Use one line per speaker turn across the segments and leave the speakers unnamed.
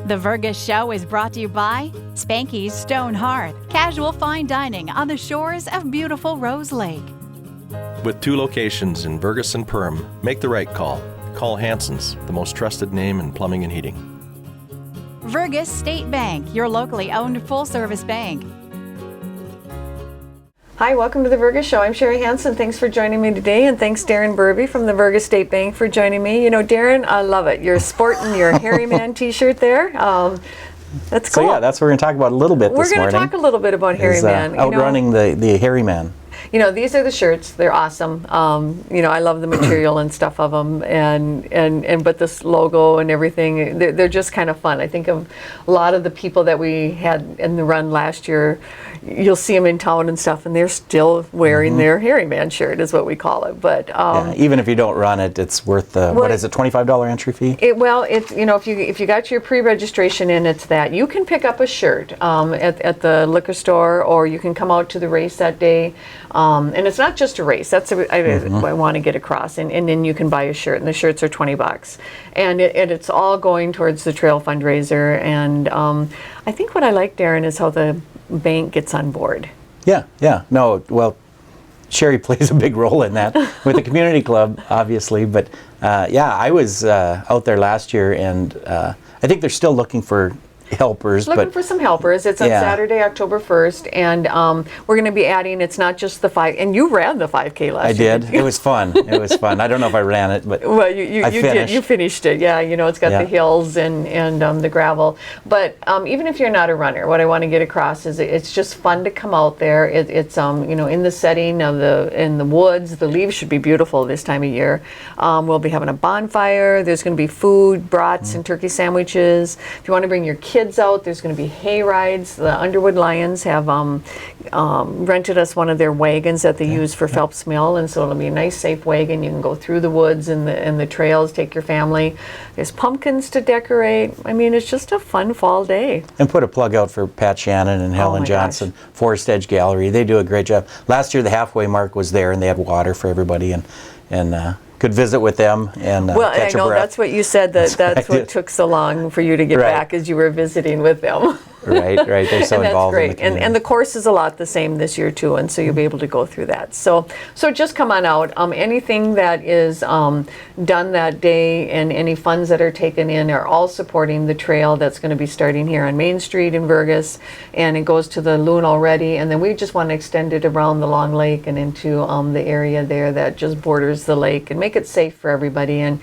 The Vergas Show is brought to you by Spanky's Stone Hearth, casual fine dining on the shores of beautiful Rose Lake.
With 2 locations in Vergas and Perham, make the right call. Call Hanson's, the most trusted name in plumbing and heating.
Vergas State Bank, your locally owned full-service bank.
Hi, welcome to the Vergas Show. I'm Sherry Hanson. Thanks for joining me today, and thanks Darren Burby from the Vergas State Bank for joining me. You know, Darren, I love it. You're sporting your Hairy Man t-shirt there. That's cool.
So yeah, that's what we're going to talk about a little bit this morning.
We're going to talk a little bit about Hairy Man.
Outrunning the Hairy Man.
You know, these are the shirts. They're awesome. You know, I love the material and stuff of them, but this logo and everything, they're just kind of fun. I think of a lot of the people that we had in the run last year. You'll see them in town and stuff, and they're still wearing their Hairy Man shirt, is what we call it. But
yeah, even if you don't run it, it's worth the what is it, $25 entry fee?
It's you know, if you got your pre-registration in, it's that you can pick up a shirt at the liquor store, or you can come out to the race that day. And it's not just a race. That's I want to get across. And then you can buy a shirt, and the shirts are $20, and it's all going towards the trail fundraiser. And I think what I like, Darren, is how the bank gets on board.
Yeah. No, well, Sherry plays a big role in that with the community club, obviously. But yeah, I was out there last year, and I think they're still looking for helpers.
Looking for some helpers. It's on Saturday, October 1st, and we're going to be adding, it's not just the 5, and you ran the 5K last year.
I did. It was fun. It was fun. I don't know if I ran it, but
well, you did. You finished it. Yeah, you know, it's got the hills and the gravel. But even if you're not a runner, what I want to get across is it's just fun to come out there. It's you know, in the setting of in the woods. The leaves should be beautiful this time of year. We'll be having a bonfire. There's going to be food, brats, and turkey sandwiches. If you want to bring your kids out, there's going to be hay rides. The Underwood Lions have rented us one of their wagons that they use for Phelps Mill, and so it'll be a nice, safe wagon. You can go through the woods and the trails, take your family. There's pumpkins to decorate. I mean, it's just a fun fall day.
And put a plug out for Pat Shannon and Helen Johnson, Forest Edge Gallery. They do a great job. Last year, the halfway mark was there, and they had water for everybody, and could visit with them and
well,
catch
I know
a breath.
that's what you said, that's what took so long for you to get back, as you were visiting with them.
Right. They're so involved in the community.
And the course is a lot the same this year too, and so you'll be able to go through that. So just come on out. Anything that is done that day and any funds that are taken in are all supporting the trail that's going to be starting here on Main Street in Vergas, and it goes to the loon already, and then we just want to extend it around the Long Lake and into the area there that just borders the lake and make it safe for everybody. And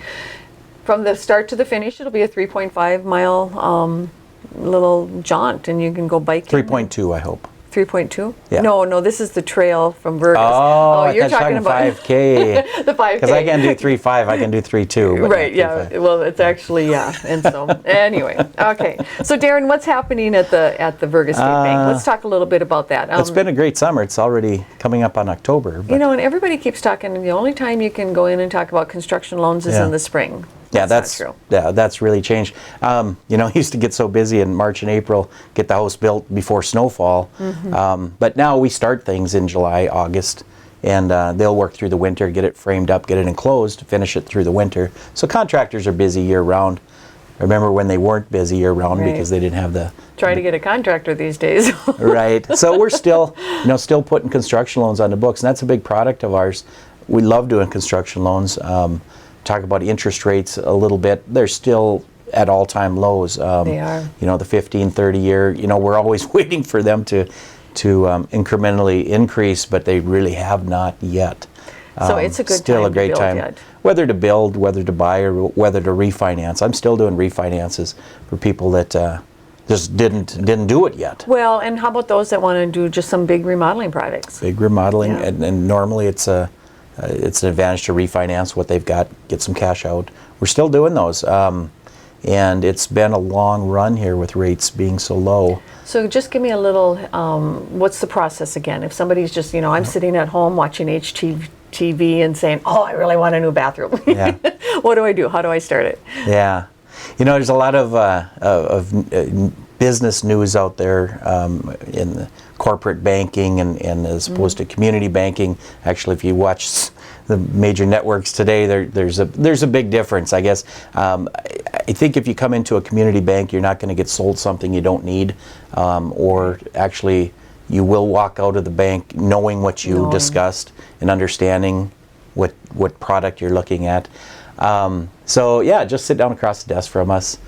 from the start to the finish, it'll be a 3.5 mile little jaunt, and you can go biking.
3.2, I hope.
3.2?
Yeah.
No, this is the trail from Vergas.
Oh,
you're talking about
5K.
The 5K.
Because I can do 3.5, I can do 3.2.
Right, yeah. Well, it's actually, and so, anyway. Okay. So, Darren, what's happening at the Vergas State Bank? Let's talk a little bit about that.
It's been a great summer. It's already coming up on October.
You know, and everybody keeps talking, and the only time you can go in and talk about construction loans is in the spring. That's true.
Yeah, that's really changed. You know, I used to get so busy in March and April, get the house built before snowfall. But now we start things in July, August, and they'll work through the winter, get it framed up, get it enclosed, finish it through the winter. So contractors are busy year-round. Remember when they weren't busy year-round because they didn't have the...
Try to get a contractor these days.
Right. So we're still putting construction loans on the books, and that's a big product of ours. We love doing construction loans. Talk about interest rates a little bit. They're still at all-time lows.
They are.
You know, the 15, 30-year, you know, we're always waiting for them to incrementally increase, but they really have not yet.
So it's a good
still
time
a great
to build
time.
yet.
Whether to build, whether to buy, or whether to refinance. I'm still doing refinances for people that just didn't do it yet.
Well, and how about those that want to do just some big remodeling projects?
Big remodeling, and normally it's an advantage to refinance what they've got, get some cash out. We're still doing those, and it's been a long run here with rates being so low.
So just give me a little, what's the process again? If somebody's just, you know, I'm sitting at home watching HGTV and saying, oh, I really want a new bathroom.
Yeah.
What do I do? How do I start it?
Yeah. You know, there's a lot of business news out there in the corporate banking and as opposed to community banking. Actually, if you watch the major networks today, there's a big difference, I guess. I think if you come into a community bank, you're not going to get sold something you don't need, or actually you will walk out of the bank knowing what you discussed and understanding what product you're looking at. So yeah, just sit down across the desk from us.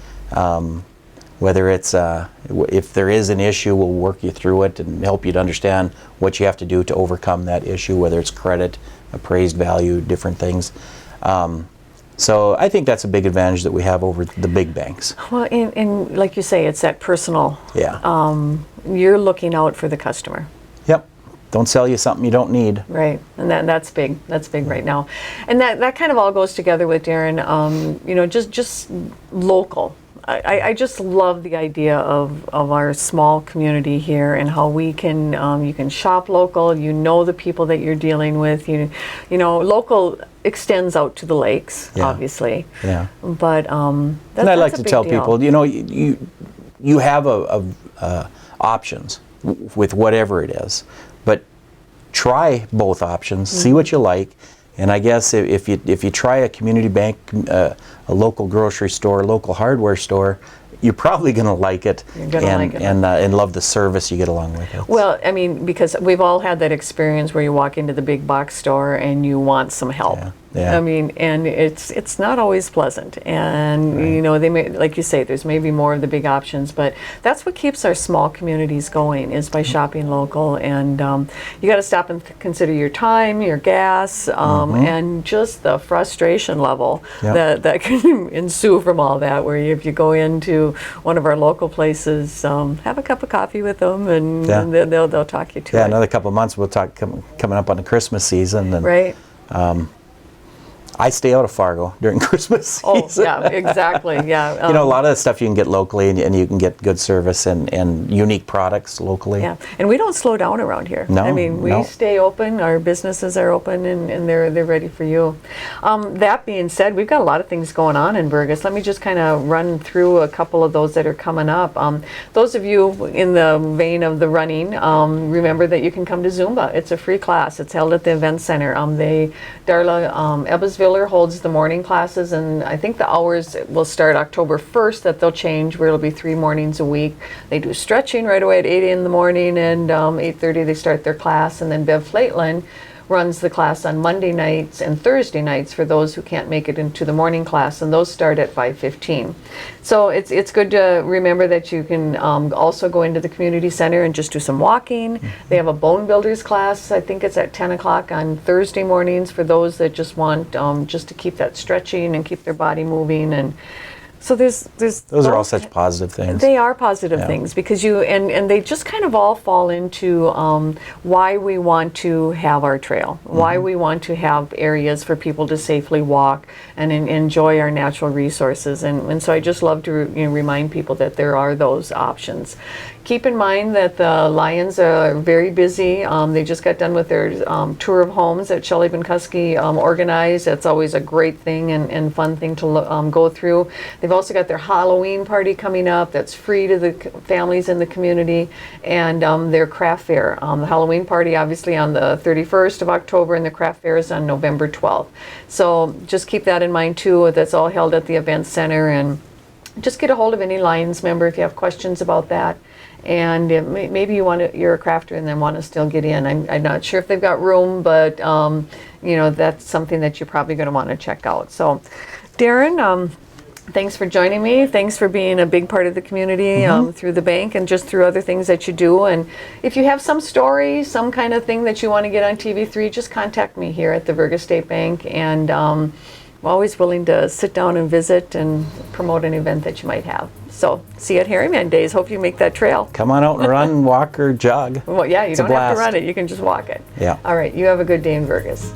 Whether it's if there is an issue, we'll work you through it and help you to understand what you have to do to overcome that issue, whether it's credit, appraised value, different things. So I think that's a big advantage that we have over the big banks.
Well, and like you say, it's that personal.
Yeah.
You're looking out for the customer.
Yep. Don't sell you something you don't need.
Right, and that's big. That's big right now, and that kind of all goes together with Darren. Just local. I just love the idea of our small community here and how we can you can shop local. You know the people that you're dealing with. You know local extends out to the lakes, obviously.
Yeah.
But
and I like to tell people, you have options with whatever it is, but try both options, see what you like. And I guess if you try a community bank, a local grocery store, a local hardware store, you're probably going to like it, and love the service you get along with it.
Well, I mean, because we've all had that experience where you walk into the big box store and you want some help.
Yeah.
I mean, and it's not always pleasant, and they may, like you say, there's maybe more of the big options, but that's what keeps our small communities going is by shopping local. And you got to stop and consider your time, your gas, and just the frustration level that can ensue from all that. Where if you go into one of our local places, have a cup of coffee with them, and they'll talk you to it.
Yeah, another couple of months we'll talk coming up on the Christmas season, and
right.
I stay out of Fargo during Christmas season.
Oh, yeah, exactly, yeah.
A lot of that stuff you can get locally, and you can get good service and unique products locally.
Yeah, and we don't slow down around here.
No,
I mean, we stay open, our businesses are open, and they're ready for you. That being said, we've got a lot of things going on in Vergas. Let me just kind of run through a couple of those that are coming up. Those of you in the vein of the running, remember that you can come to Zumba. It's a free class. It's held at the event center. Darla Ebbsviller holds the morning classes, and I think the hours will start October 1st, that they'll change, where it'll be 3 mornings a week. They do stretching right away at 8 in the morning, and 8:30 they start their class, and then Bev Flaitland runs the class on Monday nights and Thursday nights for those who can't make it into the morning class, and those start at 5:15. So it's good to remember that you can also go into the community center and just do some walking. They have a bone builders class. I think it's at 10 o'clock on Thursday mornings for those that just want just to keep that stretching and keep their body moving. And so there's
those are all such positive things.
They are positive things, because and they just kind of all fall into why we want to have our trail, why we want to have areas for people to safely walk and enjoy our natural resources. And so I just love to remind people that there are those options. Keep in mind that the Lions are very busy. They just got done with their tour of homes that Shelley Benkuski organized. That's always a great thing and fun thing to go through. They've also got their Halloween party coming up that's free to the families in the community, and their craft fair. The Halloween party obviously on the 31st of October, and the craft fair is on November 12th. So just keep that in mind too. That's all held at the event center, and just get a hold of any Lions member if you have questions about that. And maybe you're a crafter and then want to still get in. I'm not sure if they've got room, but that's something that you're probably going to want to check out. So, Darren, thanks for joining me. Thanks for being a big part of the community through the bank and just through other things that you do. And if you have some story, some kind of thing that you want to get on TV3, just contact me here at the Vergas State Bank. And I'm always willing to sit down and visit and promote an event that you might have. So see you at Harryman Days. Hope you make that trail.
Come on out and run, walk, or jog.
Well, yeah, you don't have to run it. You can just walk it.
Yeah.
All right. You have a good day in Vergas.